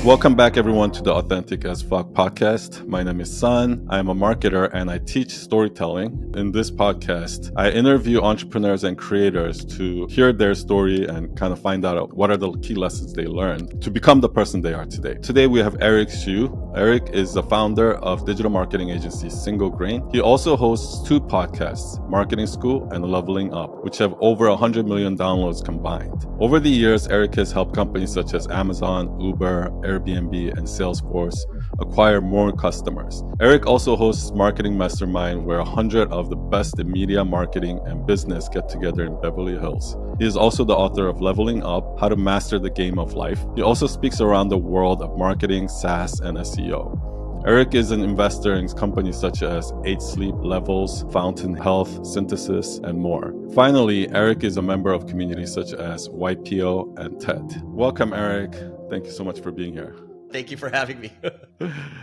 Welcome back, everyone, to the Authentic as Fuck podcast. My name is Sun. I am a marketer and I teach storytelling. In this podcast, I interview entrepreneurs and creators to hear their story and kind of find out what are the key lessons they learned to become the person they are today. Today, we have Eric Xu. Eric is the founder of digital marketing agency Single Grain. He also hosts two podcasts, Marketing School and Leveling Up, which have over 100 million downloads combined. Over the years, Eric has helped companies such as Amazon, Uber, Airbnb, and Salesforce acquire more customers. Eric also hosts Marketing Mastermind, where 100 of the best in media, marketing, and business get together in Beverly Hills. He is also the author of Leveling Up, How to Master the Game of Life. He also speaks around the world of marketing, SaaS, and SEO. Eric is an investor in companies such as 8 Sleep, Levels, Fountain Health, Synthesis, and more. Finally, Eric is a member of communities such as YPO and TED. Welcome, Eric. Thank you so much for being here. Thank you for having me.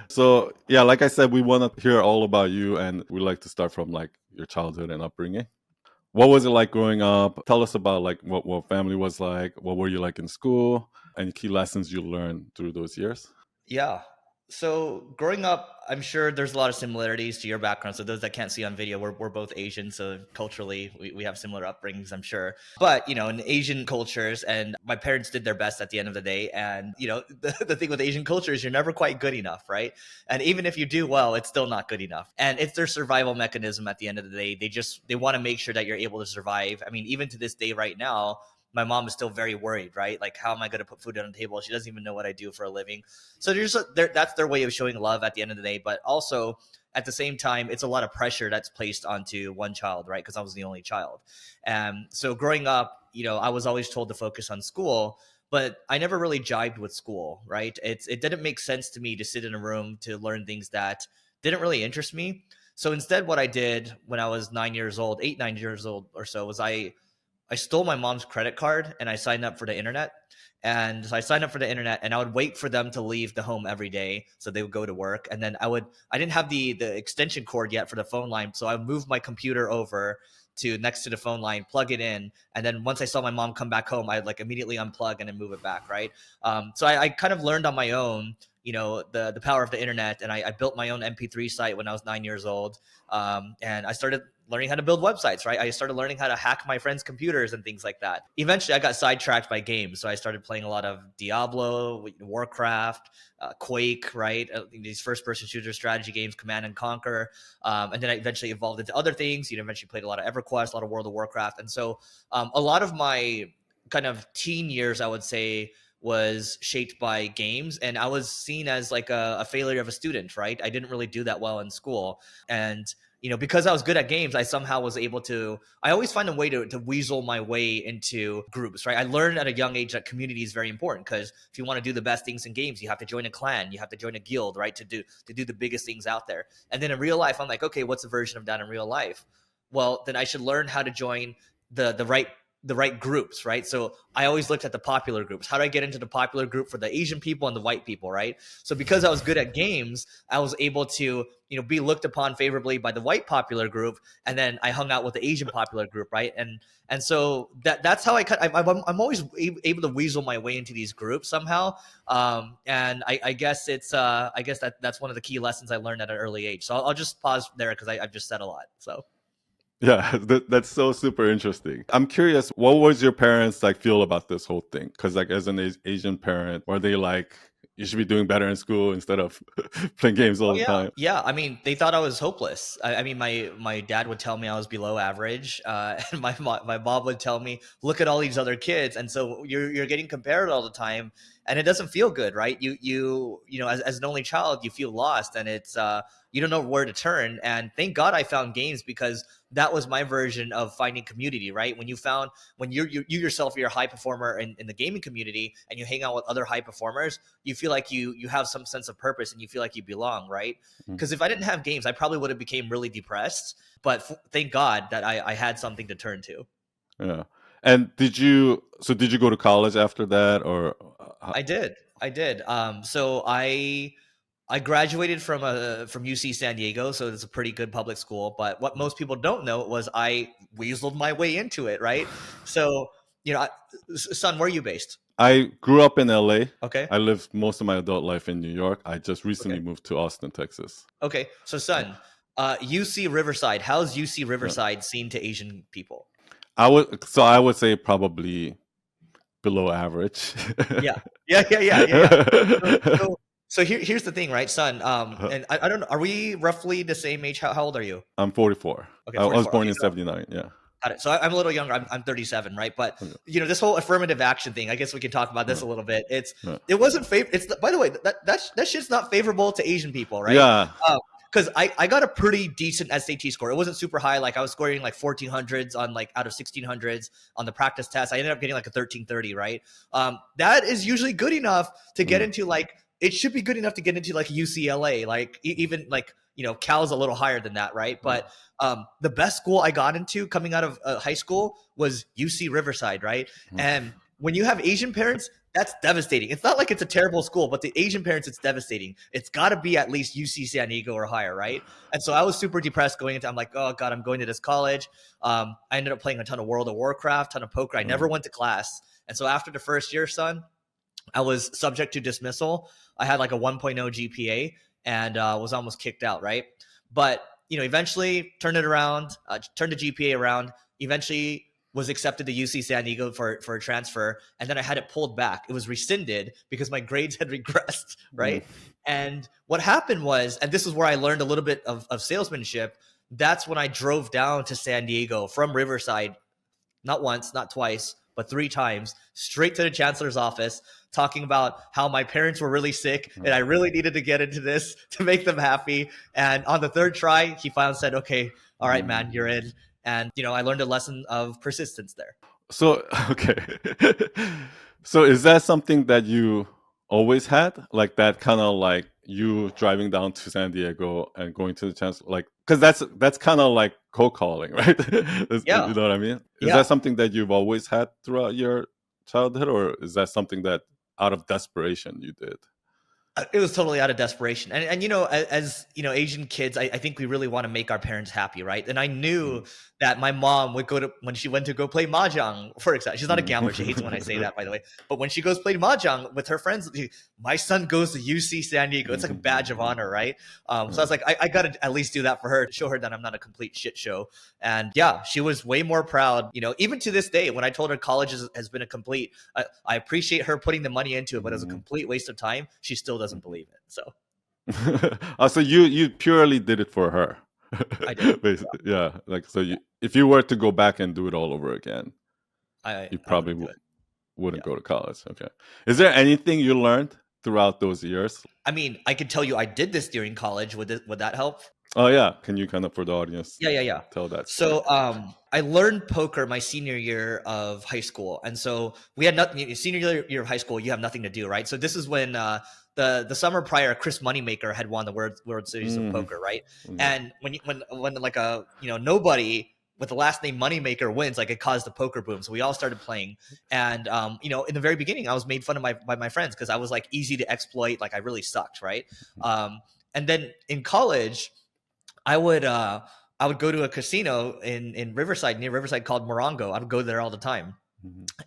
So, yeah, like I said, we want to hear all about you, and we like to start from your childhood and upbringing. What was it like growing up? Tell us about what family was like. What were you like in school? Any key lessons you learned through those years? Yeah. So growing up, I'm sure there's a lot of similarities to your background. So those that can't see on video, we're both Asian. So culturally, we have similar upbringings, I'm sure. But, in Asian cultures, and my parents did their best at the end of the day. And, the thing with Asian culture is you're never quite good enough, right? And even if you do well, it's still not good enough. And it's their survival mechanism at the end of the day. They want to make sure that you're able to survive. I mean, even to this day right now, my mom is still very worried, right? Like, how am I going to put food on the table? She doesn't even know what I do for a living. So that's their way of showing love at the end of the day. But also at the same time, it's a lot of pressure that's placed onto one child, right? Because I was the only child. And so growing up, I was always told to focus on school, but I never really jived with school, right? It didn't make sense to me to sit in a room to learn things that didn't really interest me. So instead, what I did when I was 9 years old, 9 years old or so, was I stole my mom's credit card and I signed up for the internet. And so I signed up for the internet and I would wait for them to leave the home every day. So they would go to work. And then I didn't have the extension cord yet for the phone line. So I would move my computer over to next to the phone line, plug it in. And then once I saw my mom come back home, I'd immediately unplug and then move it back. Right. So I kind of learned on my own, the power of the internet. And I built my own MP3 site when I was 9 years old. And I started learning how to build websites, right? I started learning how to hack my friends' computers and things like that. Eventually, I got sidetracked by games. So I started playing a lot of Diablo, Warcraft, Quake, right? These first-person shooter strategy games, Command and Conquer. And then I eventually evolved into other things. Eventually played a lot of EverQuest, a lot of World of Warcraft. And so a lot of my kind of teen years, I would say, was shaped by games, and I was seen as a failure of a student, right? I didn't really do that well in school. And because I was good at games, I somehow was able to, I always find a way to weasel my way into groups, right? I learned at a young age that community is very important, because if you want to do the best things in games, you have to join a clan, you have to join a guild, right? To do the biggest things out there. And then in real life, I'm like, okay, what's the version of that in real life? Well, then I should learn how to join the right groups, right? So I always looked at the popular groups. How do I get into the popular group for the Asian people and the white people, right? So because I was good at games, I was able to, be looked upon favorably by the white popular group, and then I hung out with the Asian popular group, right? And so that's how I'm always able to weasel my way into these groups somehow. And I guess that's one of the key lessons I learned at an early age. So I'll just pause there because I've just said a lot. So. Yeah, that's so super interesting. I'm curious, what was your parents feel about this whole thing? Because as an Asian parent, were they you should be doing better in school instead of playing games all the time? Yeah. I mean, they thought I was hopeless. I mean, my dad would tell me I was below average, and my mom would tell me, look at all these other kids, and so you're getting compared all the time, and it doesn't feel good, right? As an only child, you feel lost, and it's you don't know where to turn. And thank God I found games, because that was my version of finding community, right? When you yourself, you're a high performer in the gaming community, and you hang out with other high performers, you feel like you have some sense of purpose, and you feel like you belong, right? Because if I didn't have games, I probably would have became really depressed. But thank God that I had something to turn to. Yeah. And did you go to college after that, or? I did. So I graduated from UC San Diego, so it's a pretty good public school. But what most people don't know was I weaseled my way into it, right? So son, where are you based? I grew up in LA. Okay. I lived most of my adult life in New York. I just recently Okay. moved to Austin, Texas. Okay. So, Yeah. son, UC Riverside. How's UC Yeah. Riverside seen to Asian people? I would say probably below average. Yeah. Yeah. So, so, so here's the thing, right, son? And I don't know. Are we roughly the same age? How old are you? I'm 44. Okay, I was 44. born Okay, in so 79. Yeah. got it. So I'm a little younger. I'm 37, right? But Okay. this whole affirmative action thing. I guess we can talk about this Yeah. a little bit. Yeah. It wasn't It's by the way that shit's not favorable to Asian people, right? Yeah. Because I got a pretty decent SAT score. It wasn't super high. Like I was scoring like 1400s on like out of 1600s on the practice test. I ended up getting like a 1330, right? That is usually good enough to get into like, it should be good enough to get into like UCLA, like even like, Cal's a little higher than that, right? But the best school I got into coming out of high school was UC Riverside, right? And when you have Asian parents, that's devastating. It's not like it's a terrible school, but the Asian parents, it's devastating. It's got to be at least UC San Diego or higher, right? And so I was super depressed going into. I'm like, oh god, I'm going to this college. I ended up playing a ton of World of Warcraft, ton of poker. I never went to class, and so after the first year, son, I was subject to dismissal. I had like a 1.0 GPA and was almost kicked out, right? But eventually turned it around, turned the GPA around. Eventually was accepted to UC San Diego for a transfer, and then I had it pulled back. It was rescinded because my grades had regressed, right? And what happened was, and this is where I learned a little bit of salesmanship. That's when I drove down to San Diego from Riverside, not once, not twice, but 3 times, straight to the chancellor's office, talking about how my parents were really sick and I really needed to get into this to make them happy. And on the 3rd try, he finally said, okay, all right, man, you're in. And, I learned a lesson of persistence there. So, okay. So is that something that you always had? Like that kind of like you driving down to San Diego and going to the chance, like, because that's kind of like cold calling, right? Yeah. You know what I mean? Is Yeah. that something that you've always had throughout your childhood, or is that something that out of desperation you did? It was totally out of desperation. And as Asian kids, I think we really want to make our parents happy, right? And I knew that my mom would when she went to go play mahjong, for example. She's not a gambler. She hates when I say that, by the way. But when she goes play mahjong with her friends, my son goes to UC San Diego. It's like a badge of honor, right? So I was like, I got to at least do that for her, to show her that I'm not a complete shit show. And yeah, she was way more proud. Even to this day, when I told her college has been a complete, I appreciate her putting the money into it, but it was a complete waste of time. She still doesn't believe it. So, so you purely did it for her. I did. Basically, yeah. Like, so if you were to go back and do it all over again, you probably wouldn't go to college. Okay. Is there anything you learned throughout those years? I mean, I could tell you I did this during college. Would that help? Oh yeah. Can you kind of, for the audience, Yeah. tell that? So I learned poker my senior year of high school. And so we had nothing. Senior year of high school, you have nothing to do, right? So this is when the summer prior, Chris Moneymaker had won the World Series of Poker, right? And when like a nobody with the last name Moneymaker wins, like it caused the poker boom. So we all started playing. And in the very beginning, I was made fun of by my friends because I was like easy to exploit. Like I really sucked, right? And then in college, I would go to a casino in Riverside, near Riverside, called Morongo. I would go there all the time.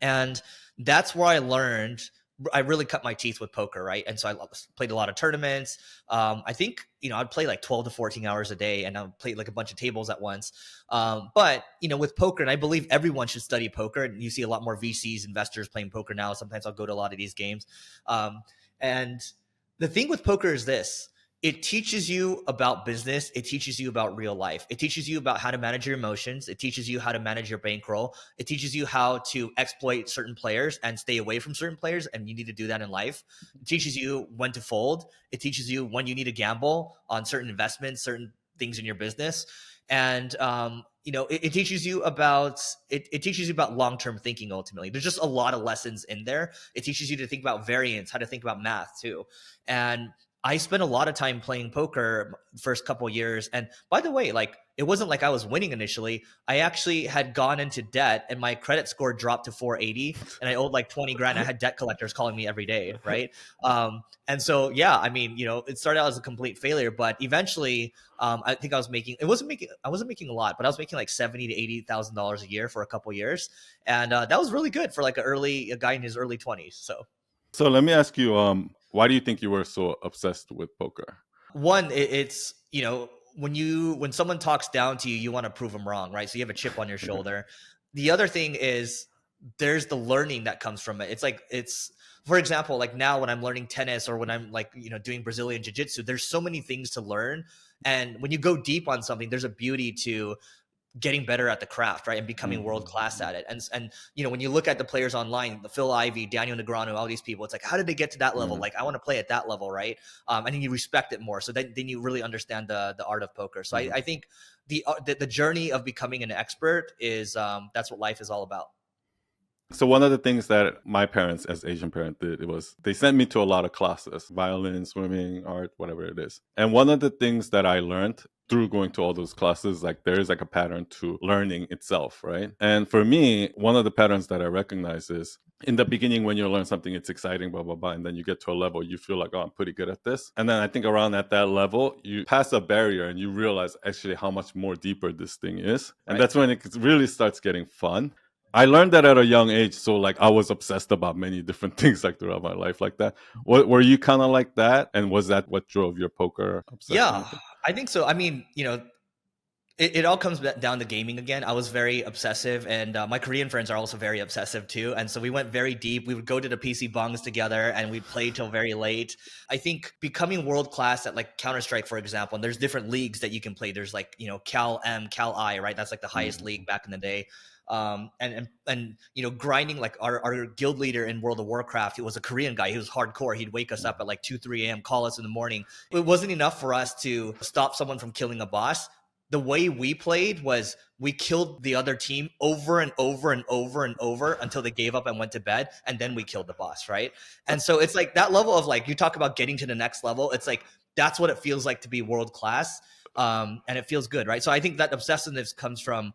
And that's where I really cut my teeth with poker, right? And so I played a lot of tournaments. I think, I'd play like 12 to 14 hours a day, and I would play like a bunch of tables at once. But, with poker, and I believe everyone should study poker, and you see a lot more VCs, investors playing poker now. Sometimes I'll go to a lot of these games. And the thing with poker is this. It teaches you about business. It teaches you about real life. It teaches you about how to manage your emotions. It teaches you how to manage your bankroll. It teaches you how to exploit certain players and stay away from certain players. And you need to do that in life. It teaches you when to fold. It teaches you when you need to gamble on certain investments, certain things in your business. And, it teaches you about long-term thinking. Ultimately, there's just a lot of lessons in there. It teaches you to think about variance, how to think about math too. And I spent a lot of time playing poker first couple years. And by the way, like it wasn't like I was winning initially. I actually had gone into debt and my credit score dropped to 480 and I owed like 20 grand. I had debt collectors calling me every day, right? And so yeah, I mean, it started out as a complete failure, but eventually I think I wasn't making a lot, but I was making like 70 to $80,000 a year for a couple years. And that was really good for like a guy in his early 20s. So let me ask you, why do you think you were so obsessed with poker? One, it's when someone talks down to you, you want to prove them wrong, right? So you have a chip on your shoulder. The other thing is there's the learning that comes from it. It's for example, like now when I'm learning tennis or when I'm like doing Brazilian jiu-jitsu, there's so many things to learn. And when you go deep on something, there's a beauty to getting better at the craft, right, and becoming world class at it. And when you look at the players online, the Phil Ivey, Daniel Negreanu, all these people, it's like, how did they get to that level? Like, I want to play at that level, right? And then you respect it more. So then you really understand the art of poker. So I think the journey of becoming an expert is that's what life is all about. So one of the things that my parents, as Asian parent, did, it was they sent me to a lot of classes, violin, swimming, art, whatever it is. And one of the things that I learned through going to all those classes, like there is like a pattern to learning itself, right? And for me, one of the patterns that I recognize is in the beginning when you learn something, it's exciting, blah, blah, blah. And then you get to a level, you feel like, oh, I'm pretty good at this. And then I think around at that level, you pass a barrier and you realize actually how much more deeper this thing is. And that's when it really starts getting fun. I learned that at a young age, so like I was obsessed about many different things like throughout my life like that. Were you kind of like that? And was that what drove your poker obsession? Yeah, I think so. I mean, it all comes down to gaming again. I was very obsessive, and my Korean friends are also very obsessive too. And so we went very deep. We would go to the PC bungs together, and we'd play till very late. I think becoming world class at like Counter-Strike, for example, and there's different leagues that you can play. There's like Cal M, Cal I, right? That's like the highest league back in the day. And grinding, like our guild leader in World of Warcraft, he was a Korean guy. He was hardcore. He'd wake us up at like 2-3 a.m., call us in the morning. It wasn't enough for us to stop someone from killing a boss. The way we played was we killed the other team over and over and over and over until they gave up and went to bed, and then we killed the boss, right? And so it's like that level of, like, you talk about getting to the next level. It's like that's what it feels like to be world class, and it feels good, right? So I think that obsessiveness comes from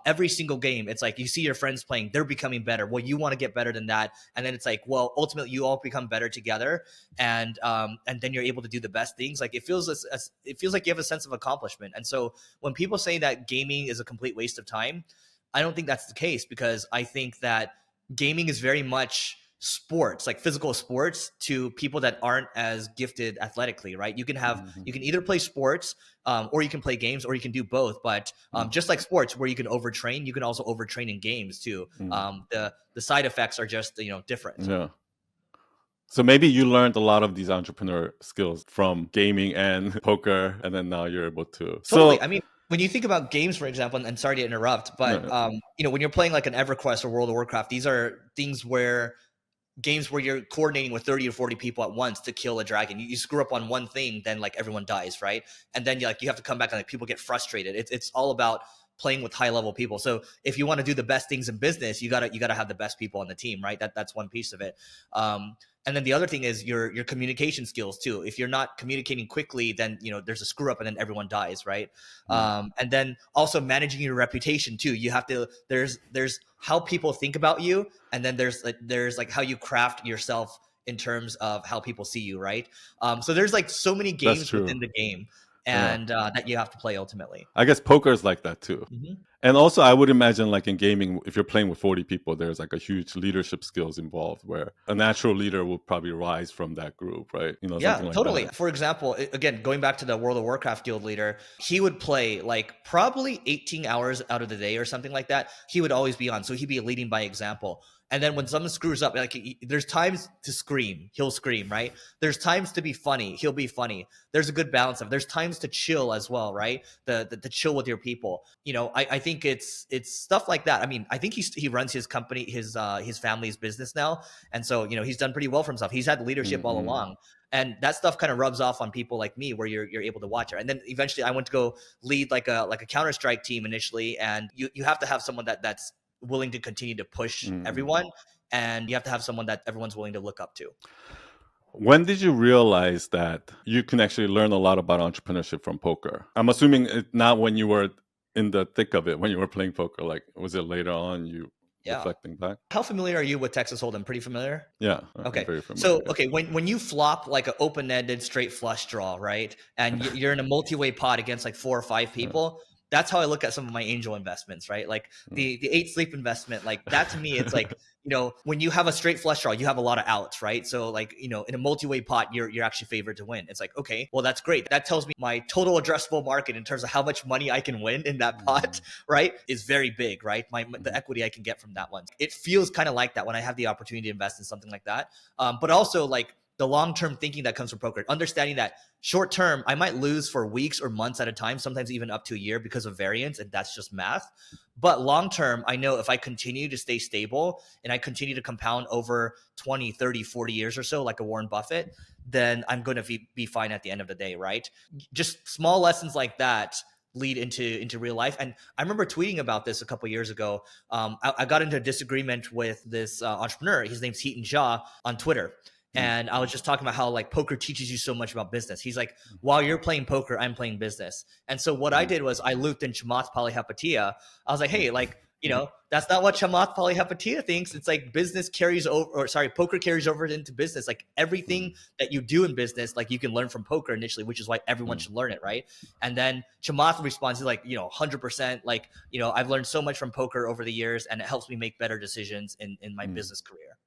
every single game. It's like you see your friends playing, they're becoming better. Well, you want to get better than that, and then it's like, well, ultimately you all become better together, and then you're able to do the best things. Like it feels like you have a sense of accomplishment. And so when people say that gaming is a complete waste of time, I don't think that's the case, because I think that gaming is very much sports, like physical sports, to people that aren't as gifted athletically, right? You can either play sports, or you can play games, or you can do both. But just like sports, where you can overtrain, you can also overtrain in games too. The side effects are just different. Yeah. So maybe you learned a lot of these entrepreneur skills from gaming and poker, and then now you're able to. Totally. I mean, when you think about games, for example, and sorry to interrupt, but when you're playing like an EverQuest or World of Warcraft, these are games where you're coordinating with 30 or 40 people at once to kill a dragon. You screw up on one thing, then like everyone dies, right? And then you have to come back, and like people get frustrated. It's all about playing with high level people. So if you want to do the best things in business, you gotta have the best people on the team, right? That's one piece of it. And then the other thing is your communication skills too. If you're not communicating quickly, then there's a screw up, and then everyone dies, right? And then also managing your reputation too. You have to. There's how people think about you, and then there's like how you craft yourself in terms of how people see you, right? So there's like so many games within the game, and that you have to play ultimately. I guess poker is like that too. And also I would imagine, like in gaming, if you're playing with 40 people, there's like a huge leadership skills involved, where a natural leader will probably rise from that group, right? Yeah, something like totally. that. For example, again, going back to the World of Warcraft guild leader, he would play like probably 18 hours out of the day or something like that. He would always be on. So he'd be leading by example. And then when someone screws up, like there's times to scream, he'll scream, right? There's times to be funny, he'll be funny. There's a good balance of. There's times to chill as well, right? The chill with your people. I think it's stuff like that. I mean, I think he runs his company, his family's business now, and so he's done pretty well for himself. He's had leadership all along. And that stuff kind of rubs off on people like me, where you're able to watch it. And then eventually I went to go lead like a Counter-Strike team initially, and you have to have someone that's willing to continue to push everyone, and you have to have someone that everyone's willing to look up to. When did you realize that you can actually learn a lot about entrepreneurship from poker? I'm assuming not when you were in the thick of it, when you were playing poker. Like, was it later on you Yeah. reflecting back? How familiar are you with Texas Hold'em? Pretty familiar? Yeah, I'm Okay. very familiar. So, okay, when you flop like an open-ended straight flush draw, right? And you're in a multi-way pot against like 4 or 5 Yeah. people, that's how I look at some of my angel investments, right? Like the 8 sleep investment, like that to me, it's like, when you have a straight flush draw, you have a lot of outs, right? So like, in a multi-way pot, you're actually favored to win. It's like, okay, well, that's great. That tells me my total addressable market in terms of how much money I can win in that pot, right, is very big, right? The equity I can get from that one. It feels kind of like that when I have the opportunity to invest in something like that. But also like the long-term thinking that comes from poker, understanding that short term, I might lose for weeks or months at a time, sometimes even up to a year because of variance, and that's just math. But long term, I know if I continue to stay stable and I continue to compound over 20, 30, 40 years or so, like a Warren Buffett, then I'm going to be fine at the end of the day, right? Just small lessons like that lead into real life. And I remember tweeting about this a couple years ago. I got into a disagreement with this entrepreneur. His name's Heaton Jha on Twitter. And I was just talking about how like poker teaches you so much about business. He's like, while you're playing poker, I'm playing business. And so what I did was I looped in Chamath Palihapitiya. I was like, hey, like, that's not what Chamath Palihapitiya thinks. It's like business carries over, or sorry, poker carries over into business. Like everything that you do in business, like you can learn from poker initially, which is why everyone should learn it, right? And then Chamath responds to like, 100%, like, I've learned so much from poker over the years and it helps me make better decisions in my business career.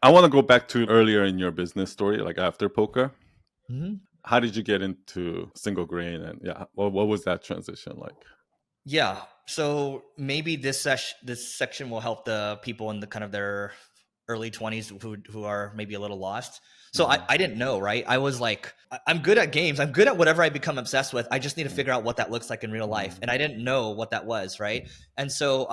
I want to go back to earlier in your business story, like after poker. Mm-hmm. How did you get into single grain, and what was that transition like? Yeah, so maybe this section will help the people in the kind of their early 20s who are maybe a little lost. So I didn't know, right? I was like, I'm good at games. I'm good at whatever I become obsessed with. I just need to figure out what that looks like in real life. And I didn't know what that was, right? And so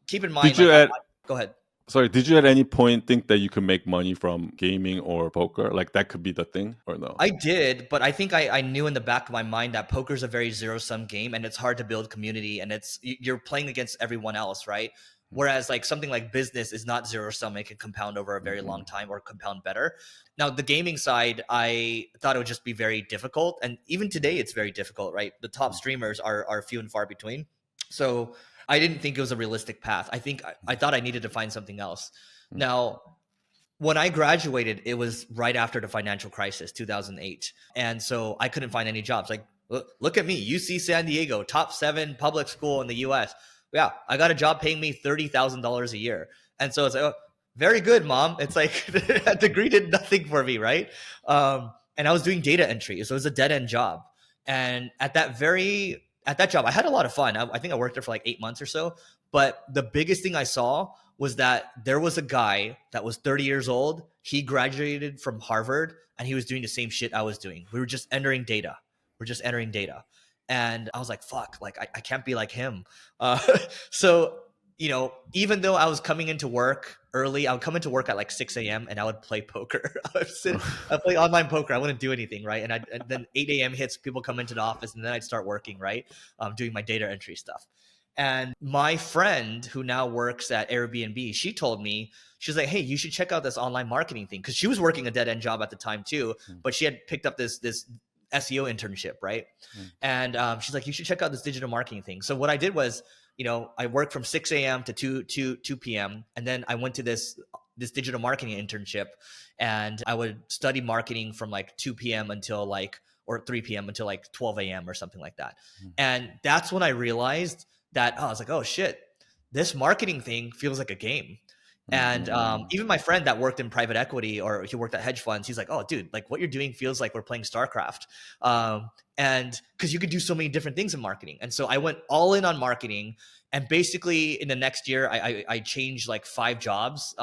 keep in mind, Did you like, go ahead. Sorry, did you at any point think that you could make money from gaming or poker? Like that could be the thing, or no? I did, but I think I knew in the back of my mind that poker is a very zero-sum game and it's hard to build community and you're playing against everyone else, right? Whereas like something like business is not zero-sum. It can compound over a very long time or compound better. Now, the gaming side, I thought it would just be very difficult. And even today, it's very difficult, right? The top streamers are few and far between. So I didn't think it was a realistic path. I thought I needed to find something else. Now, when I graduated, it was right after the financial crisis, 2008. And so I couldn't find any jobs. Like, look at me, UC San Diego, top 7 public school in the US. Yeah, I got a job paying me $30,000 a year. And so it's like, oh, very good, mom. It's like that degree did nothing for me, right? And I was doing data entry. So it was a dead end job. And at that job, I had a lot of fun. I think I worked there for like 8 months or so. But the biggest thing I saw was that there was a guy that was 30 years old. He graduated from Harvard and he was doing the same shit I was doing. We were just entering data. And I was like, fuck, like I can't be like him. So, even though I was coming into work early, I would come into work at like 6 a.m. and I would play poker. I'd play online poker. I wouldn't do anything, right? And then 8 a.m. hits, people come into the office and then I'd start working, right? Doing my data entry stuff. And my friend who now works at Airbnb, she told me, she's like, hey, you should check out this online marketing thing. Cause she was working a dead end job at the time too, but she had picked up this SEO internship. Right. And she's like, you should check out this digital marketing thing. So what I did was, I worked from 6 a.m. to 2 p.m. And then I went to this digital marketing internship and I would study marketing from like 2 p.m. until like, or 3 p.m. until like 12 a.m. or something like that. And that's when I realized that I was like, oh shit, this marketing thing feels like a game. And even my friend that worked in private equity or he worked at hedge funds, he's like, oh dude, like what you're doing feels like we're playing StarCraft. And because you could do so many different things in marketing. And so I went all in on marketing. And basically in the next year, I changed like 5 jobs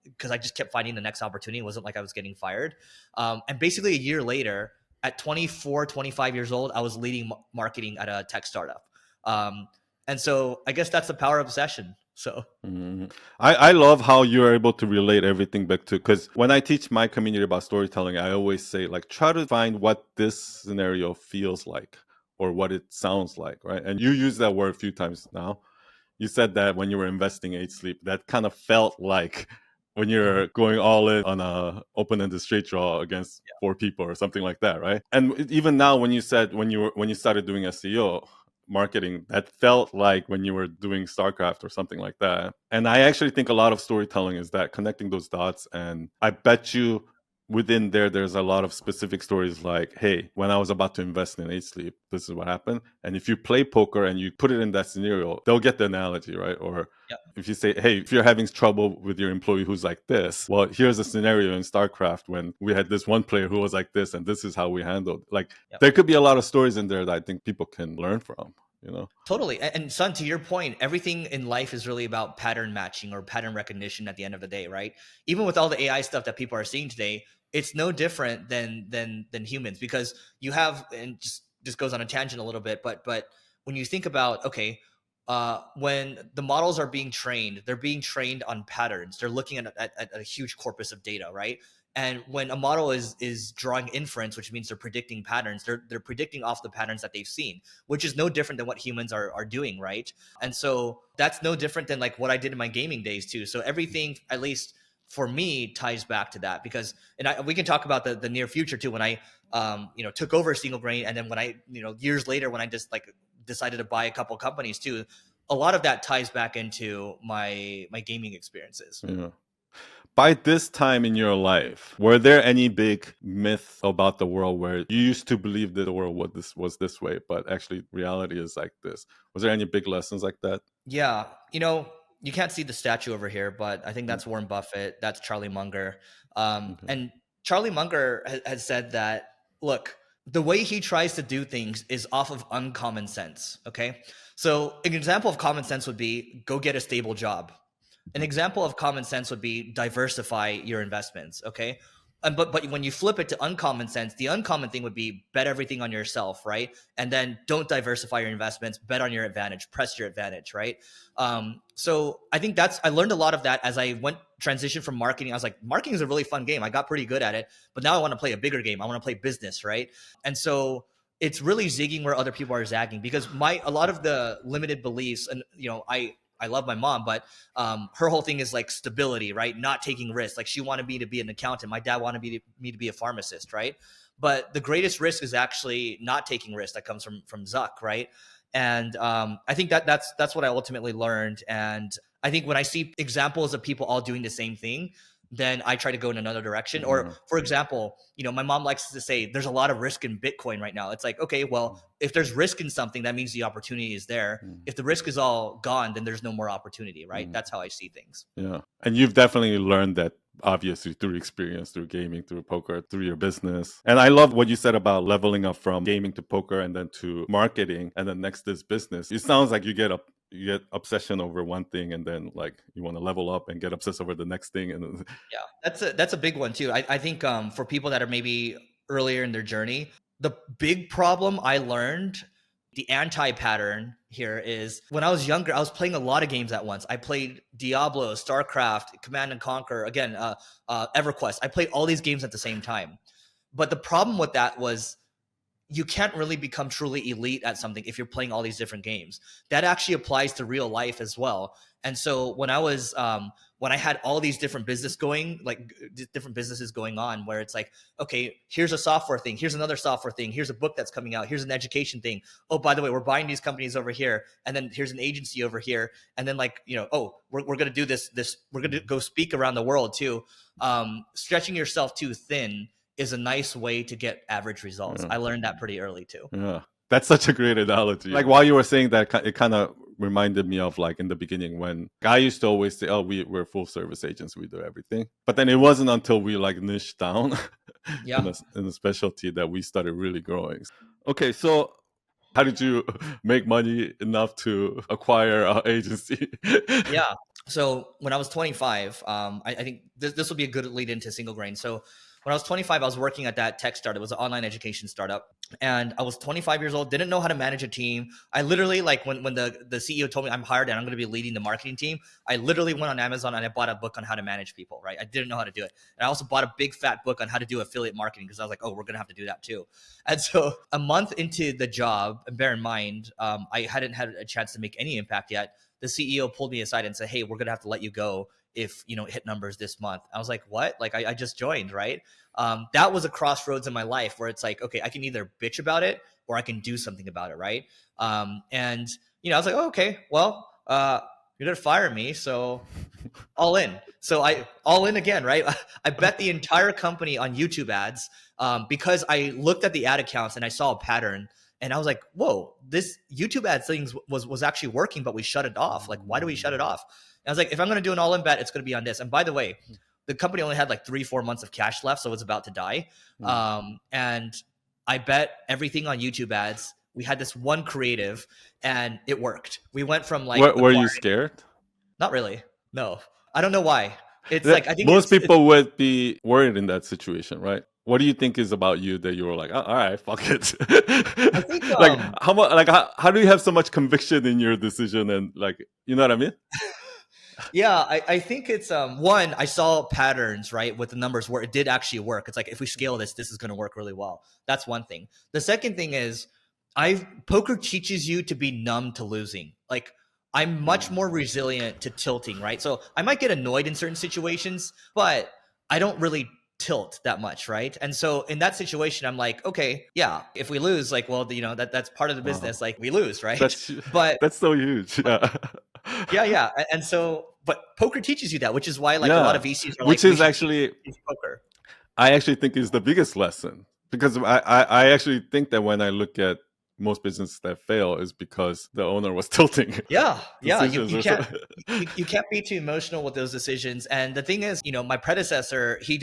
because I just kept finding the next opportunity. It wasn't like I was getting fired. And basically a year later, at 24, 25 years old, I was leading marketing at a tech startup. And so I guess that's the power of obsession. So I love how you're able to relate everything back to, because when I teach my community about storytelling, I always say like, try to find what this scenario feels like or what it sounds like, right? And you use that word a few times now. You said that when you were investing 8 Sleep, that kind of felt like when you're going all in on a open-ended straight draw against four people or something like that, right? And even now, when you said when you started doing SEO marketing, that felt like when you were doing StarCraft or something like that. And I actually think a lot of storytelling is that, connecting those dots. And I bet you within there's a lot of specific stories like, hey, when I was about to invest in Sleep, this is what happened. And if you play poker and you put it in that scenario, they'll get the analogy, right? Or Yep. if you say, hey, if you're having trouble with your employee who's like this, well, here's a scenario in StarCraft when we had this one player who was like this, and this is how we handled. Like, Yep. there could be a lot of stories in there that I think people can learn from, you know? Totally. And son, to your point, everything in life is really about pattern matching or pattern recognition at the end of the day, right? Even with all the AI stuff that people are seeing today, it's no different than humans, because you have, and just goes on a tangent a little bit, but when you think about, okay, when the models are being trained, they're being trained on patterns. They're looking at a huge corpus of data, right? And when a model is drawing inference, which means they're predicting patterns, they're predicting off the patterns that they've seen, which is no different than what humans are doing, right? And so that's no different than like what I did in my gaming days too. So everything, at least for me, ties back to that, because, we can talk about the near future too, when I took over Single Grain, and then when I years later when I just like decided to buy a couple companies too. A lot of that ties back into my gaming experiences. Yeah. By this time in your life, were there any big myths about the world where you used to believe that the world was this way, but actually reality is like this? Was there any big lessons like that? Yeah, you can't see the statue over here, but I think that's Warren Buffett. That's Charlie Munger. Okay. And Charlie Munger has said that, look, the way he tries to do things is off of uncommon sense. Okay. So an example of common sense would be go get a stable job. An example of common sense would be diversify your investments. Okay. But when you flip it to uncommon sense, the uncommon thing would be bet everything on yourself, right? And then don't diversify your investments, bet on your advantage, press your advantage, right? So I think I learned a lot of that as I transitioned from marketing. I was like, marketing is a really fun game. I got pretty good at it, but now I want to play a bigger game. I want to play business, right? And so it's really zigging where other people are zagging, because a lot of the limited beliefs, and I love my mom, but her whole thing is like stability, right? Not taking risks. Like, she wanted me to be an accountant. My dad wanted me to be a pharmacist, right? But the greatest risk is actually not taking risks. That comes from Zuck, right? And I think that's what I ultimately learned. And I think when I see examples of people all doing the same thing, then I try to go in another direction. Or, for example, my mom likes to say there's a lot of risk in Bitcoin right now. It's like, okay, well, if there's risk in something, that means the opportunity is there. If the risk is all gone, then there's no more opportunity, right? That's how I see things. Yeah. And you've definitely learned that, obviously, through experience, through gaming, through poker, through your business. And I love what you said about leveling up from gaming to poker and then to marketing, and then next is business. It sounds like you get obsession over one thing, and then like you want to level up and get obsessed over the next thing. And Yeah, that's a big one too. I think for people that are maybe earlier in their journey, the big problem I learned, the anti-pattern here, is when I was younger, I was playing a lot of games at once. I played Diablo, StarCraft, Command and Conquer, again, EverQuest. I played all these games at the same time. But the problem with that was you can't really become truly elite at something if you're playing all these different games. That actually applies to real life as well. And so when I had all these different businesses going on, where it's like, okay, here's a software thing, here's another software thing, here's a book that's coming out, here's an education thing. Oh, by the way, we're buying these companies over here, and then here's an agency over here, and then we're gonna do this. We're gonna go speak around the world too. Stretching yourself too thin is a nice way to get average results. I learned that pretty early too. Yeah. That's such a great analogy. Like, while you were saying that, it kind of reminded me of like in the beginning when I used to always say, oh, we're full service agents, we do everything. But then it wasn't until we like niched down in a specialty that we started really growing. Okay, so how did you make money enough to acquire an agency? Yeah. So when I was 25, I think this will be a good lead into Single Grain. So when I was 25, I was working at that tech startup. It was an online education startup. And I was 25 years old, didn't know how to manage a team. I literally, like, when the CEO told me I'm hired and I'm going to be leading the marketing team, I literally went on Amazon and I bought a book on how to manage people, right? I didn't know how to do it. And I also bought a big fat book on how to do affiliate marketing, because I was like, oh, we're going to have to do that too. And so a month into the job, and bear in mind, I hadn't had a chance to make any impact yet, the CEO pulled me aside and said, hey, we're going to have to let you go if it hit numbers this month. I was like, what? Like I just joined, right? That was a crossroads in my life where it's like, okay, I can either bitch about it or I can do something about it, right? And I was like, oh, okay, well, you're gonna fire me, so all in. So I all in again, right? I bet the entire company on YouTube ads because I looked at the ad accounts and I saw a pattern, and I was like, whoa, this YouTube ad thing was actually working, but we shut it off. Like, why do we shut it off? And I was like, if I'm going to do an all in bet, it's going to be on this. And by the way, the company only had like 3-4 months of cash left, so it was about to die. And I bet everything on YouTube ads. We had this one creative, and it worked. We went from like, Were you scared? Not really. No, I don't know why. It's Yeah, like I think most people would be worried in that situation, right? What do you think is about you that you were like, oh, all right, fuck it? I think Like how much? Like how do you have so much conviction in your decision? And like, you know what I mean? yeah, I think it's one, I saw patterns, right, with the numbers where it did actually work. It's like if we scale this is going to work really well. That's one thing. The second thing is poker teaches you to be numb to losing. Like I'm much more resilient to tilting, right? So I might get annoyed in certain situations, but I don't really tilt that much, right? And so in that situation, I'm like, okay, yeah, if we lose, like, well, that's part of the business. Like we lose, right? But that's so huge. yeah. And so, but poker teaches you that, which is why like a lot of VCs are which like, is actually poker. I actually think is the biggest lesson, because I actually think that when I look at most businesses that fail is because the owner was tilting. Yeah. You can't be too emotional with those decisions. And the thing is, my predecessor, he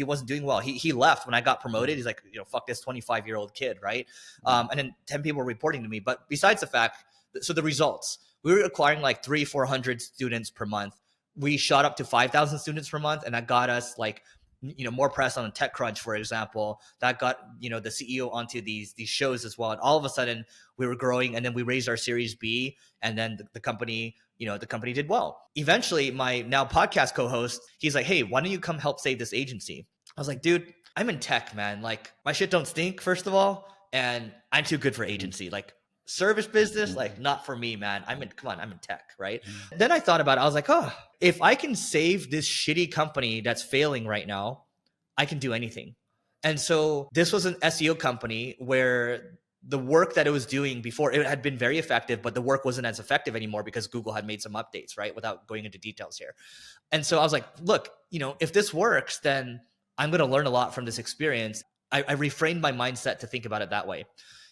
wasn't doing well. He left when I got promoted. He's like, fuck this 25-year-old kid, right? And then 10 people were reporting to me. But besides the fact, so the results, we were acquiring like 300-400 students per month. We shot up to 5,000 students per month, and that got us like more press on TechCrunch, for example. That got the CEO onto these shows as well. And all of a sudden, we were growing, and then we raised our Series B, and then the company, the company did well. Eventually, my now podcast co-host, he's like, "Hey, why don't you come help save this agency?" I was like, "Dude, I'm in tech, man. Like my shit don't stink, first of all, and I'm too good for agency. Like service business, like not for me, man. I'm in tech, right?" Then I thought about it. I was like, oh, if I can save this shitty company that's failing right now, I can do anything. And so this was an SEO company where the work that it was doing before, it had been very effective, but the work wasn't as effective anymore because Google had made some updates, right? Without going into details here. And so I was like, look, if this works, then I'm going to learn a lot from this experience. I reframed my mindset to think about it that way.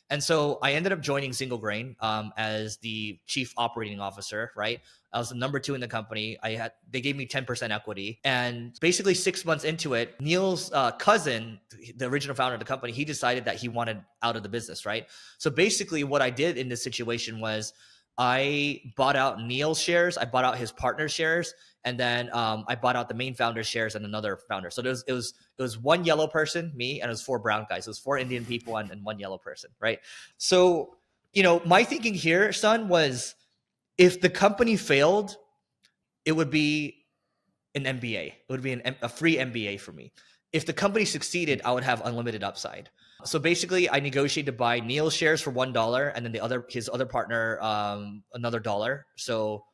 And so I ended up joining Single Grain as the chief operating officer, right? I was the number 2 in the company. They gave me 10% equity. And basically 6 months into it, Neil's cousin, the original founder of the company, he decided that he wanted out of the business, right? So basically what I did in this situation was I bought out Neil's shares, I bought out his partner's shares, and then I bought out the main founder's shares and another founder. So it was one yellow person, me, and it was 4 brown guys. It was 4 Indian people and 1 yellow person, right? So, my thinking here, son, was if the company failed, it would be an MBA. It would be a free MBA for me. If the company succeeded, I would have unlimited upside. So basically, I negotiated to buy Neil's shares for $1, and then his other partner another $1. So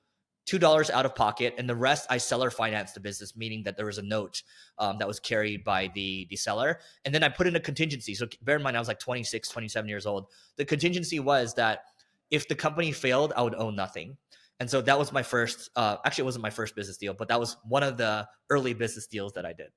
$2 out of pocket, and the rest I seller financed the business, meaning that there was a note that was carried by the seller. And then I put in a contingency. So bear in mind, I was like 26, 27 years old. The contingency was that if the company failed, I would own nothing. And so that was my first, actually it wasn't my first business deal, but that was one of the early business deals that I did.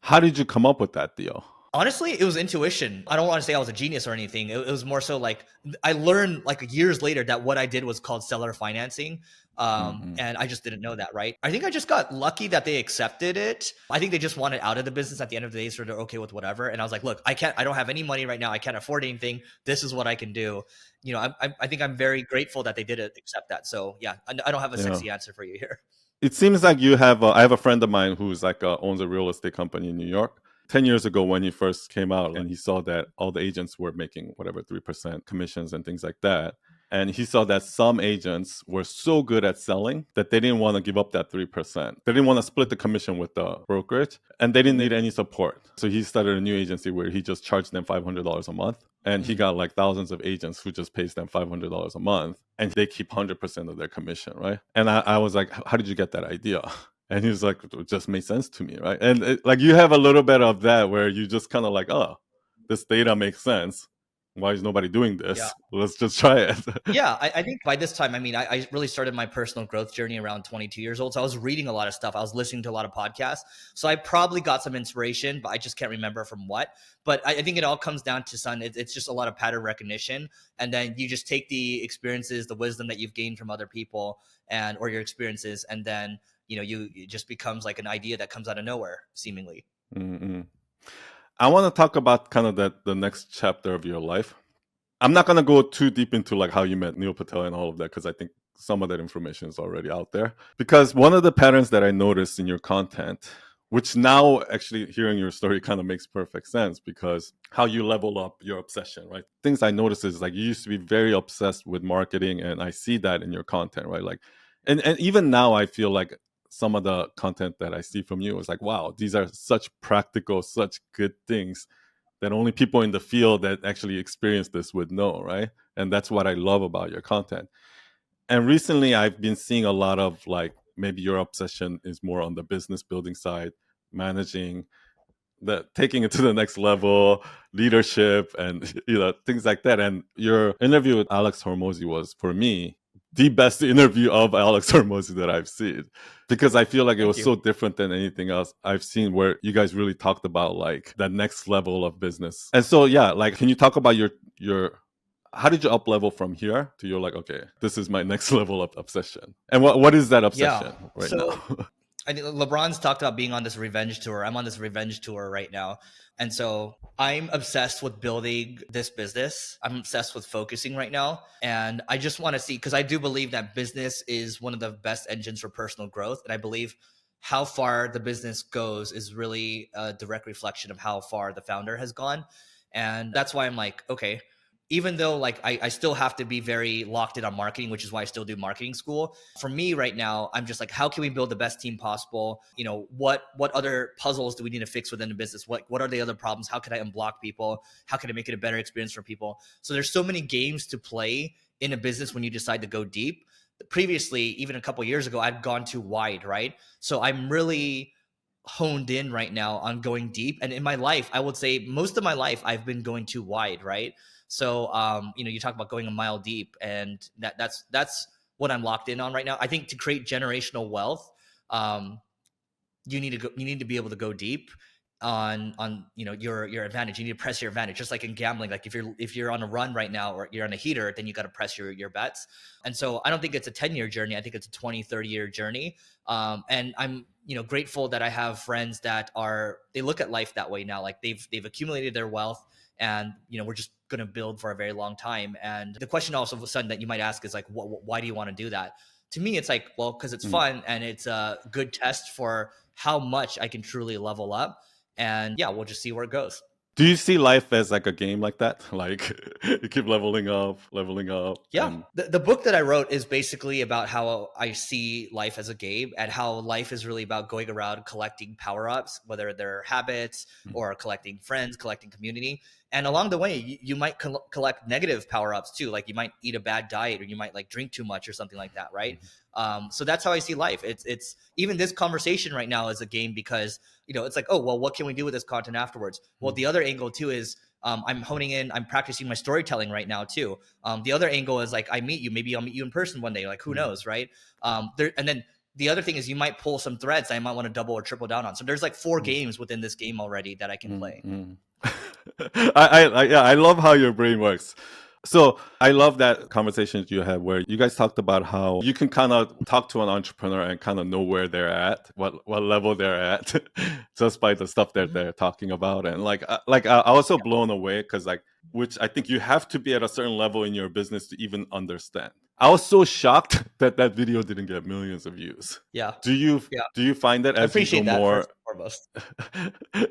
How did you come up with that deal? Honestly, it was intuition. I don't want to say I was a genius or anything. It was more so like I learned like years later that what I did was called seller financing. And I just didn't know that, right? I think I just got lucky that they accepted it. I think they just wanted out of the business at the end of the day, so they're okay with whatever. And I was like, look, I don't have any money right now. I can't afford anything. This is what I can do. I think I'm very grateful that they did accept that. So yeah, I don't have a sexy answer for you here. It seems like you have, I have a friend of mine who's like owns a real estate company in New York. 10 years ago when he first came out, and he saw that all the agents were making whatever 3% commissions and things like that. And he saw that some agents were so good at selling that they didn't want to give up that 3%. They didn't want to split the commission with the brokerage, and they didn't need any support. So he started a new agency where he just charged them $500 a month. And he got like thousands of agents who just pays them $500 a month, and they keep 100% of their commission, right? And I was like, how did you get that idea? And he's like, it just made sense to me, right? And like you have a little bit of that where you just kind of like, oh, this data makes sense. Why is nobody doing Yeah. this? Let's just try it. Yeah, I think by this time, I mean, I really started my personal growth journey around 22 years old. So I was reading a lot of stuff. I was listening to a lot of podcasts. So I probably got some inspiration, but I just can't remember from what. But I think it all comes down to, son, it's just a lot of pattern recognition. And then you just take the experiences, the wisdom that you've gained from other people or your experiences. And then, it just becomes like an idea that comes out of nowhere, seemingly. Mm-hmm. I want to talk about kind of the next chapter of your life. I'm not going to go too deep into like how you met Neil Patel and all of that, because I think some of that information is already out there. Because one of the patterns that I noticed in your content, which now actually hearing your story kind of makes perfect sense, because how you level up your obsession, right? Things I noticed is like you used to be very obsessed with marketing, and I see that in your content, right? Like, and even now I feel like some of the content that I see from you is like, wow, these are such practical, such good things that only people in the field that actually experience this would know, right? And that's what I love about your content. And recently I've been seeing a lot of like, maybe your obsession is more on the business building side, managing, taking it to the next level, leadership, and things like that. And your interview with Alex Hormozy was, for me, the best interview of Alex Hormozy that I've seen, because I feel like it Thank was you. so different than anything else I've seen, where you guys really talked about like that next level of business. And so yeah, like, can you talk about your how did you up level from here to you're like, okay, this is my next level of obsession, and what is that Yeah. obsession right So now? I think LeBron's talked about being on this revenge tour. I'm on this revenge tour right now. And so I'm obsessed with building this business. I'm obsessed with focusing right now. And I just want to see, because I do believe that business is one of the best engines for personal growth. And I believe how far the business goes is really a direct reflection of how far the founder has gone. And that's why I'm like, okay, even though like I still have to be very locked in on marketing, which is why I still do marketing school. For me right now, I'm just like, how can we build the best team possible? What other puzzles do we need to fix within the business? What are the other problems? How can I unblock people? How can I make it a better experience for people? So there's so many games to play in a business when you decide to go deep. Previously, even a couple of years ago, I'd gone too wide, right? So I'm really honed in right now on going deep. And in my life, I would say most of my life I've been going too wide, right? So you talk about going a mile deep, and that's what I'm locked in on right now. I think to create generational wealth, you need to be able to go deep on your advantage. You need to press your advantage, just like in gambling. Like if you're on a run right now or you're on a heater, then you got to press your bets. And so I don't think it's a 10-year journey. I think it's a 20-30 year journey. And I'm grateful that I have friends that they look at life that way now. Like they've accumulated their wealth, and we're just going to build for a very long time. And the question also of a sudden that you might ask is like, why do you want to do that? To me, it's like, well, because it's fun and it's a good test for how much I can truly level up. And yeah, we'll just see where it goes. Do you see life as like a game like that? Like you keep leveling up, Yeah. and The book that I wrote is basically about how I see life as a game, and how life is really about going around collecting power ups, whether they're habits or collecting friends, collecting community. And along the way, you might collect negative power ups too. Like you might eat a bad diet, or you might like drink too much or something like that. Right. So that's how I see life. It's even this conversation right now is a game, because, it's like, oh, well, what can we do with this content afterwards? Well, the other angle too is, I'm honing in, I'm practicing my storytelling right now too. The other angle is like, maybe I'll meet you in person one day, like who knows, right? And then the other thing is you might pull some threads that I might want to double or triple down on. So there's like 4 games within this game already that I can play. I love how your brain works. So I love that conversation you had where you guys talked about how you can kind of talk to an entrepreneur and kind of know where they're at, what level they're at, just by the stuff that they're talking about. And I was so blown away because which I think you have to be at a certain level in your business to even understand. I was so shocked that video didn't get millions of views. Yeah. Do you find that I as you go appreciate that more? first and foremost.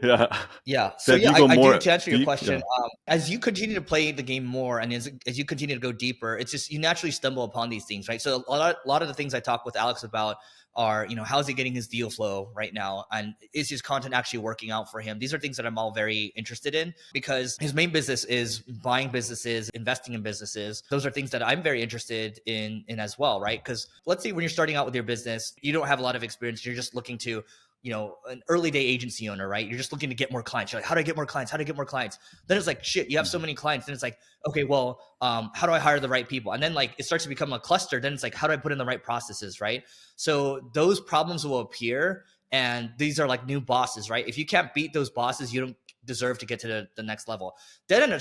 Yeah. Yeah. So That yeah, you go I do, more to answer your deep. question. Yeah. As you continue to play the game more, and as you continue to go deeper, it's just you naturally stumble upon these things, right? So a lot of the things I talk with Alex about are, how's he getting his deal flow right now? And is his content actually working out for him? These are things that I'm all very interested in because his main business is buying businesses, investing in businesses. Those are things that I'm very interested in as well, right? Because let's say when you're starting out with your business, you don't have a lot of experience. You're just looking to an early day agency owner, right? You're just looking to get more clients. You're like, how do I get more clients? How do I get more clients? Then it's like, shit, you have so many clients. Then it's like, okay, well, how do I hire the right people? And then like it starts to become a cluster. Then it's like, how do I put in the right processes, right? So those problems will appear, and these are like new bosses, right? If you can't beat those bosses, you don't deserve to get to the next level. Then at a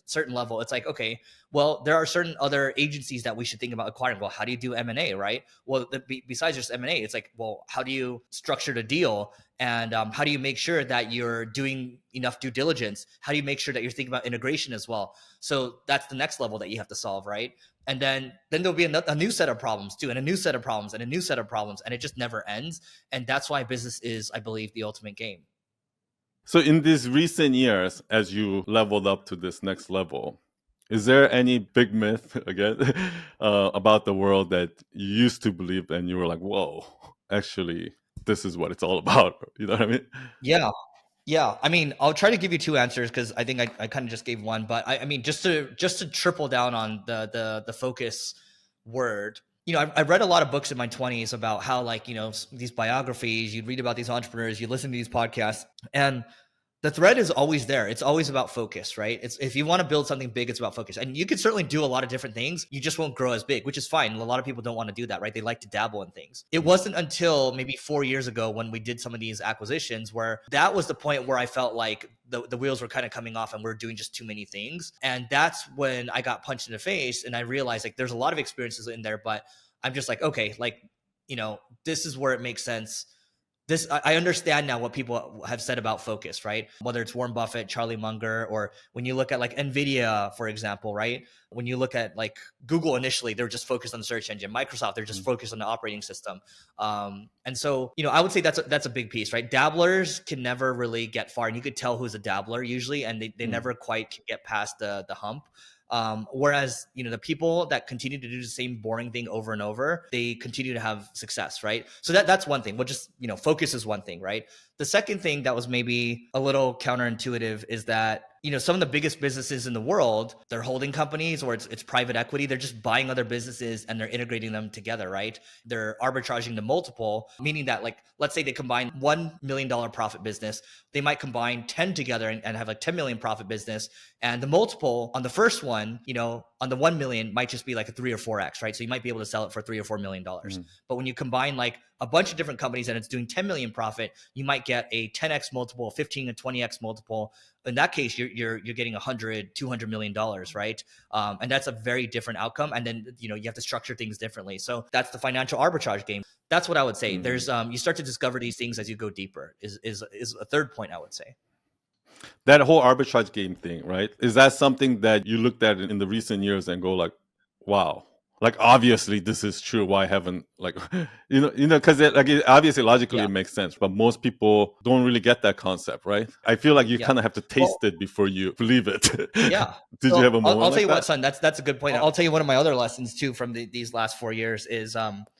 certain level, it's like, okay, well, there are certain other agencies that we should think about acquiring. Well, how do you do M&A, right? Well, besides just M&A, it's like, well, how do you structure the deal? And how do you make sure that you're doing enough due diligence? How do you make sure that you're thinking about integration as well? So that's the next level that you have to solve, right? And then there'll be a new set of problems too, and a new set of problems, and a new set of problems, and it just never ends. And that's why business is, I believe, the ultimate game. So in these recent years, as you leveled up to this next level, is there any big myth again about the world that you used to believe and you were like, whoa, actually, this is what it's all about? You know what I mean? Yeah. I mean, I'll try to give you two answers because I think I kind of just gave one. But I mean, just to triple down on the focus word. I read a lot of books in my 20s about how, like, these biographies, you'd read about these entrepreneurs, you listen to these podcasts, and the thread is always there. It's always about focus, right? It's if you want to build something big, it's about focus. And you could certainly do a lot of different things. You just won't grow as big, which is fine. A lot of people don't want to do that, right? They like to dabble in things. It wasn't until maybe 4 years ago when we did some of these acquisitions where that was the point where I felt like the wheels were kind of coming off and we're doing just too many things. And that's when I got punched in the face and I realized like there's a lot of experiences in there, but I'm just like, okay, like, this is where it makes sense. I understand now what people have said about focus, right? Whether it's Warren Buffett, Charlie Munger, or when you look at like NVIDIA, for example, right? When you look at like Google initially, they were just focused on the search engine. Microsoft, they're just focused on the operating system. And so, I would say that's a big piece, right? Dabblers can never really get far. And you could tell who's a dabbler usually, and they never quite can get past the hump. Whereas, the people that continue to do the same boring thing over and over, they continue to have success, right? So that's one thing. Well, just, focus is one thing, right? The second thing that was maybe a little counterintuitive is that, some of the biggest businesses in the world, they're holding companies or it's private equity. They're just buying other businesses and they're integrating them together, right? They're arbitraging the multiple, meaning that like, let's say they combine $1 million profit business, they might combine 10 together and have like 10 million profit business. And the multiple on the first one, on the 1 million might just be like a 3 or 4x, right? So you might be able to sell it for $3 or $4 million. But when you combine like a bunch of different companies and it's doing 10 million profit, you might get a 10x multiple, 15 to 20x multiple. In that case, you're getting $100-200 million, right? And that's a very different outcome. And then, you have to structure things differently. So that's the financial arbitrage game. That's what I would say. There's you start to discover these things as you go deeper is a third point I would say. That whole arbitrage game thing, right? Is that something that you looked at in the recent years and go like, wow, like obviously this is true. Why haven't like, because it obviously logically it makes sense, but most people don't really get that concept, right? I feel like you kind of have to taste it before you believe it. Yeah. Did you have a moment? I'll tell you what, son. That's a good point. I'll tell you one of my other lessons too from these last 4 years is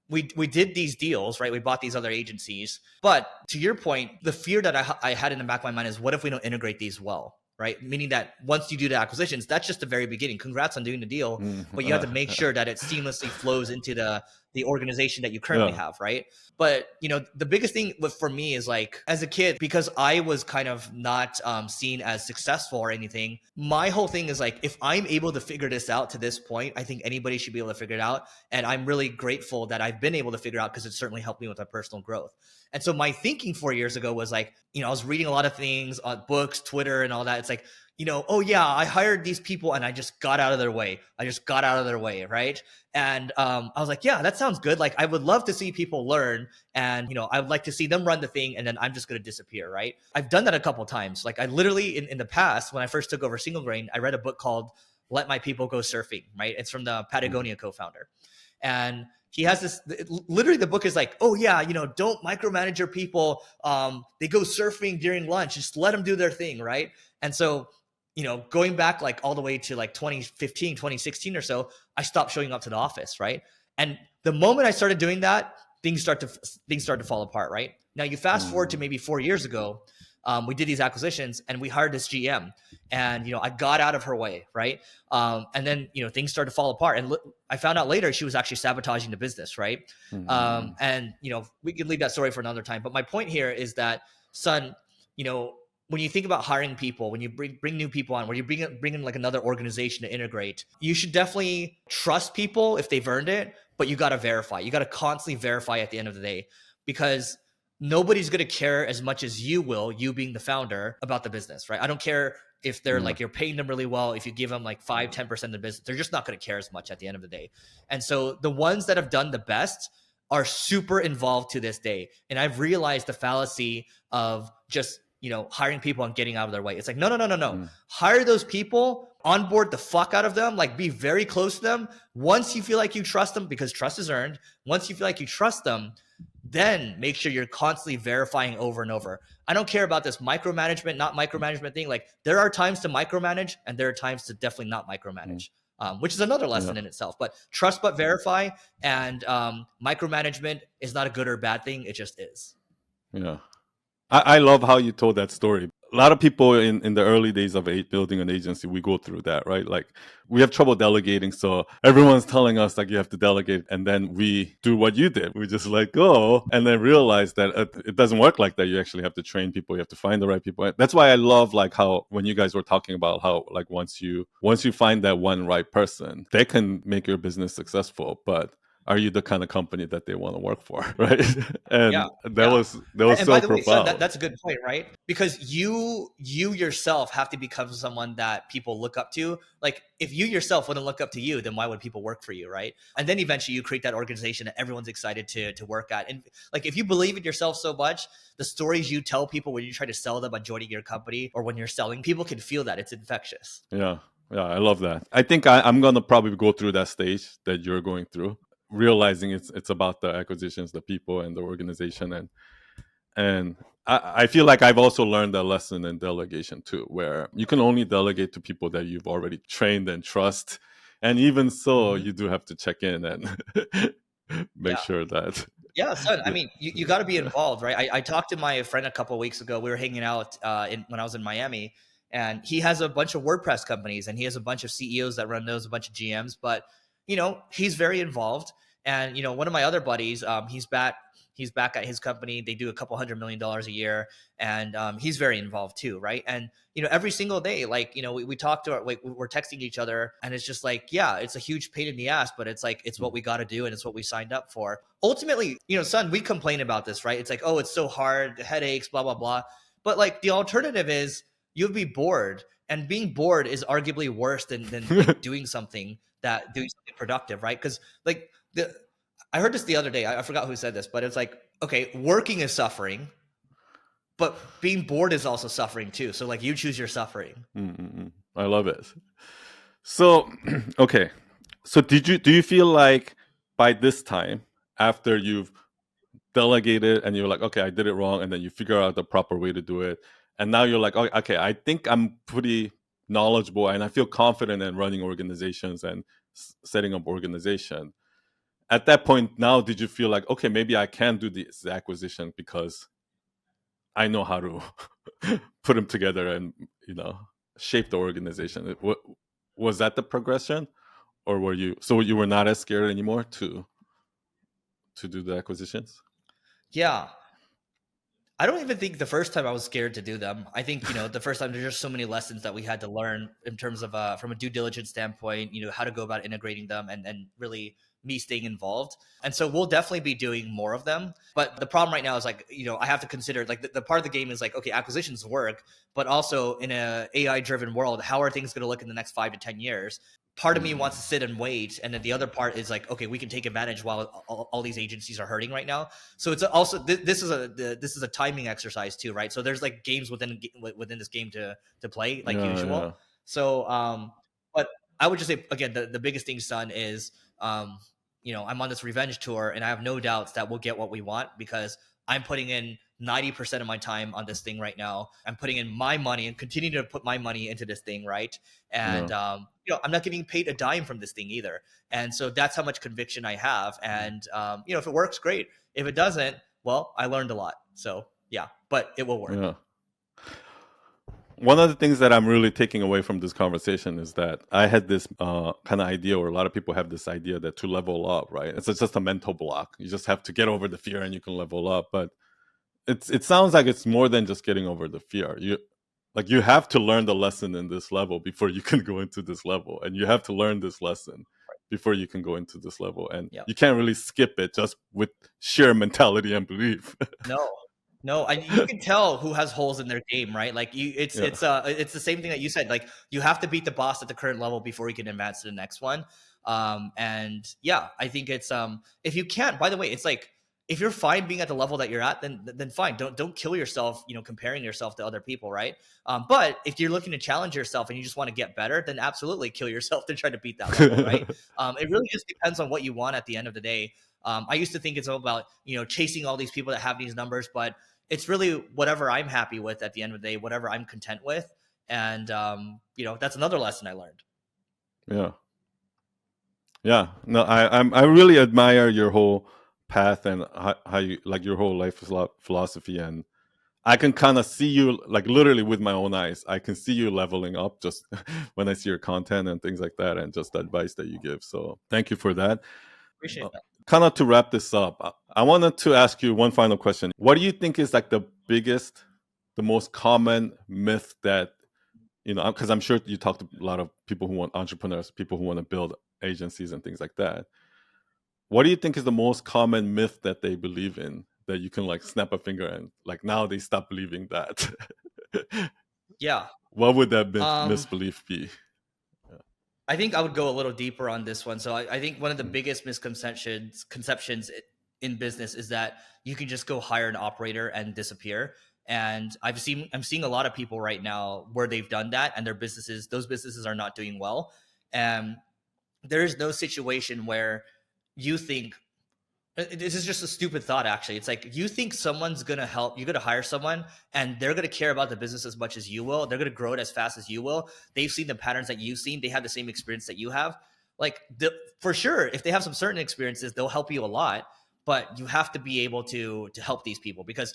we did these deals, right? We bought these other agencies, but to your point, the fear that I had in the back of my mind is what if we don't integrate these well? Right? Meaning that once you do the acquisitions, that's just the very beginning. Congrats on doing the deal, but you have to make sure that it seamlessly flows into the organization that you currently have, right? But, the biggest thing for me is like, as a kid, because I was kind of not seen as successful or anything, my whole thing is like, if I'm able to figure this out to this point, I think anybody should be able to figure it out. And I'm really grateful that I've been able to figure out because it certainly helped me with my personal growth. And so my thinking 4 years ago was like, I was reading a lot of things on books, Twitter, and all that. It's like, oh yeah, I hired these people and I just got out of their way. Right? And I was like, yeah, that sounds good. Like I would love to see people learn and, I would like to see them run the thing and then I'm just going to disappear, right? I've done that a couple of times. Like I literally, in the past, when I first took over Single Grain, I read a book called Let My People Go Surfing, right? It's from the Patagonia co-founder. And he has this, literally the book is like, oh yeah, don't micromanage your people. They go surfing during lunch, just let them do their thing, right? And so, going back like all the way to like 2015, 2016 or so, I stopped showing up to the office, right? And the moment I started doing that, things start to fall apart, right? Now you fast forward to maybe 4 years ago, we did these acquisitions and we hired this GM, and I got out of her way, right? And then things started to fall apart, and I found out later she was actually sabotaging the business, right? And we can leave that story for another time. But my point here is that, son, when you think about hiring people, when you bring new people on, when you bring in like another organization to integrate, you should definitely trust people if they've earned it, but you got to verify. You got to constantly verify at the end of the day, because nobody's going to care as much as you will, you being the founder, about the business, right? I don't care if they're like, you're paying them really well. If you give them like 5-10% of the business, they're just not going to care as much at the end of the day. And so the ones that have done the best are super involved to this day. And I've realized the fallacy of just hiring people and getting out of their way. It's like, no. Hire those people, onboard the fuck out of them, like be very close to them. Once you feel like you trust them, because trust is earned, once you feel like you trust them, then make sure you're constantly verifying over and over. I don't care about this micromanagement, not micromanagement thing. Like, there are times to micromanage and there are times to definitely not micromanage. Which is another lesson in itself. But trust but verify, and micromanagement is not a good or bad thing. It just is. Yeah. I love how you told that story. A lot of people in the early days of building an agency, we go through that, right? Like, we have trouble delegating. So everyone's telling us like, you have to delegate. And then we do what you did. We just let go and then realize that it doesn't work like that. You actually have to train people. You have to find the right people. That's why I love like how, when you guys were talking about how like once you find that one right person, they can make your business successful. But are you the kind of company that they want to work for, right? And that was and so by the way, profound. son, that's a good point, right? Because you yourself have to become someone that people look up to. Like, if you yourself wouldn't look up to you, then why would people work for you, right? And then eventually you create that organization that everyone's excited to work at. And like, if you believe in yourself so much, the stories you tell people when you try to sell them on joining your company or when you're selling, people can feel that. It's infectious. Yeah, I love that. I think I'm gonna probably go through that stage that you're going through, realizing it's about the acquisitions, the people, and the organization, and I feel like I've also learned that lesson in delegation too, where you can only delegate to people that you've already trained and trust, and even so, you do have to check in and make sure that. Yeah, son. I mean, you got to be involved, right? I talked to my friend a couple of weeks ago. We were hanging out when I was in Miami, and he has a bunch of WordPress companies, and he has a bunch of CEOs that run those, a bunch of GMs. But he's very involved. And one of my other buddies, he's back at his company. They do a couple $100 million a year, and he's very involved too, right? And every single day, like we talk to we're texting each other, and it's just like, yeah, it's a huge pain in the ass, but it's like, it's what we got to do, and it's what we signed up for. Ultimately, son, we complain about this, right? It's like, oh, it's so hard, headaches, blah blah blah. But like, the alternative is you'll be bored, and being bored is arguably worse than like doing something productive, right? Because like I heard this the other day. I forgot who said this, but it's like, okay, working is suffering, but being bored is also suffering too. So like, you choose your suffering. I love it. So, okay. So do you feel like by this time, after you've delegated and you're like, okay, I did it wrong, and then you figure out the proper way to do it, and now you're like, oh, okay, I think I'm pretty knowledgeable and I feel confident in running organizations and setting up organization. At that point, now, did you feel like, okay, maybe I can do this acquisition because I know how to put them together and shape the organization? Was that the progression, or were you not as scared anymore to do the acquisitions? Yeah. I don't even think the first time I was scared to do them. I think, the first time, there's just so many lessons that we had to learn in terms of from a due diligence standpoint, how to go about integrating them, and really me staying involved. And so we'll definitely be doing more of them. But the problem right now is like, I have to consider like the part of the game is like, okay, acquisitions work, but also in a AI driven world, how are things going to look in the next 5 to 10 years? Part of me wants to sit and wait, and then the other part is like, okay, we can take advantage while all these agencies are hurting right now. So it's also this is a timing exercise too, right? So there's like games within this game to play, like usual. Yeah. So but I would just say again, the biggest thing, son, is I'm on this revenge tour, and I have no doubts that we'll get what we want, because I'm putting in 90% of my time on this thing right now. I'm putting in my money and continuing to put my money into this thing, right? And Yeah. I'm not getting paid a dime from this thing either. And so that's how much conviction I have. And if it works, great. If it doesn't, well, I learned a lot. So yeah, but it will work. Yeah. One of the things that I'm really taking away from this conversation is that I had this kind of idea, or a lot of people have this idea that to level up, right? It's just a mental block. You just have to get over the fear and you can level up. But it sounds like it's more than just getting over the fear. You have to learn the lesson in this level before you can go into this level, and you have to learn this lesson before you can go into this level, and Yep. you can't really skip it just with sheer mentality and belief. No, you can tell who has holes in their game, right? Like Yeah. it's the same thing that you said. Like you have to beat the boss at the current level before you can advance to the next one. And yeah, I think it's if you can't. By the way, it's like if you're fine being at the level that you're at, then fine. Don't kill yourself, comparing yourself to other people, right? But if you're looking to challenge yourself and you just want to get better, then absolutely kill yourself to try to beat that level, right? It really just depends on what you want at the end of the day. I used to think it's all about chasing all these people that have these numbers, but it's really whatever I'm happy with at the end of the day, whatever I'm content with. And, that's another lesson I learned. Yeah. Yeah. No, I really admire your whole path and how you like your whole life philosophy, and I can kind of see you like literally with my own eyes. I can see you leveling up just when I see your content and things like that, and just the advice that you give. So thank you for that. Appreciate that. Kind of to wrap this up, I wanted to ask you one final question. What do you think is like the biggest, the most common myth that, because I'm sure you talk to a lot of people who want entrepreneurs, people who want to build agencies and things like that. What do you think is the most common myth that they believe in that you can like snap a finger and like now they stop believing that? Yeah. What would that Um, misbelief be? I think I would go a little deeper on this one. So I think one of the biggest conceptions in business is that you can just go hire an operator and disappear. And I'm seeing a lot of people right now where they've done that and those businesses are not doing well. And there is no situation where you think this is just a stupid thought. Actually, it's like you think someone's gonna help, you're gonna hire someone and they're gonna care about the business as much as you will, they're gonna grow it as fast as you will, they've seen the patterns that you've seen, they have the same experience that you have. Like for sure, if they have some certain experiences, they'll help you a lot, but you have to be able to help these people because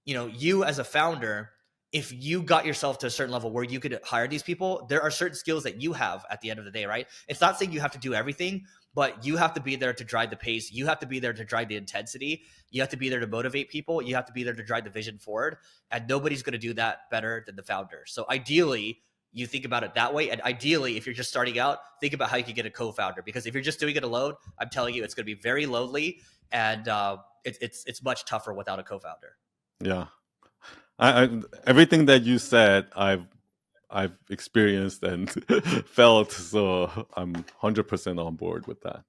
you as a founder, if you got yourself to a certain level where you could hire these people, there are certain skills that you have at the end of the day, right? It's not saying you have to do everything, but you have to be there to drive the pace. You have to be there to drive the intensity. You have to be there to motivate people. You have to be there to drive the vision forward. And nobody's going to do that better than the founder. So ideally, you think about it that way. And ideally, if you're just starting out, think about how you can get a co-founder. Because if you're just doing it alone, I'm telling you, it's going to be very lonely, and it's much tougher without a co-founder. Yeah. Everything that you said, I've experienced and felt, so I'm 100% on board with that.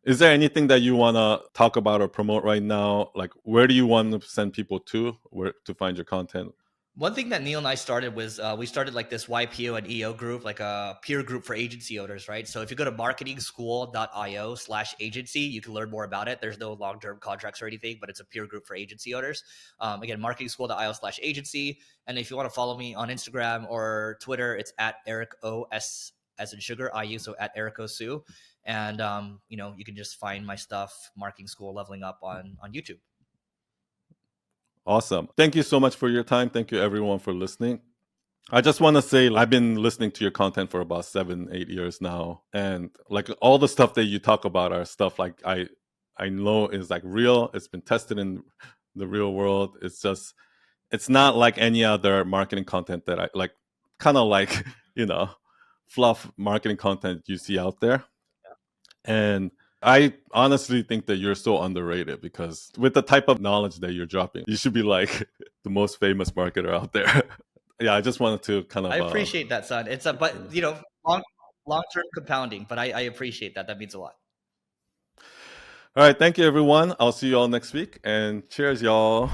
Is there anything that you want to talk about or promote right now? Like, where do you want to send people to, where to find your content? One thing that Neil and I started was we started like this YPO and EO group, like a peer group for agency owners, right? So if you go to marketingschool.io/agency, you can learn more about it. There's no long-term contracts or anything, but it's a peer group for agency owners. Again, marketingschool.io/agency. And if you want to follow me on Instagram or Twitter, it's at Eric O.S. as in sugar, IU, so at Eric Osu. And, you can just find my stuff, Marketing School Leveling Up on YouTube. Awesome. Thank you so much for your time. Thank you everyone for listening. I just want to say I've been listening to your content for about 7-8 years now, and like all the stuff that you talk about are stuff like I know is like real. It's been tested in the real world. It's not like any other marketing content that I like, kind of like fluff marketing content you see out there. And I honestly think that you're so underrated, because with the type of knowledge that you're dropping, you should be like the most famous marketer out there. Yeah, I just wanted to kind of. I appreciate that, son. It's long term compounding, but I appreciate that. That means a lot. All right, thank you everyone. I'll see you all next week, and cheers, y'all.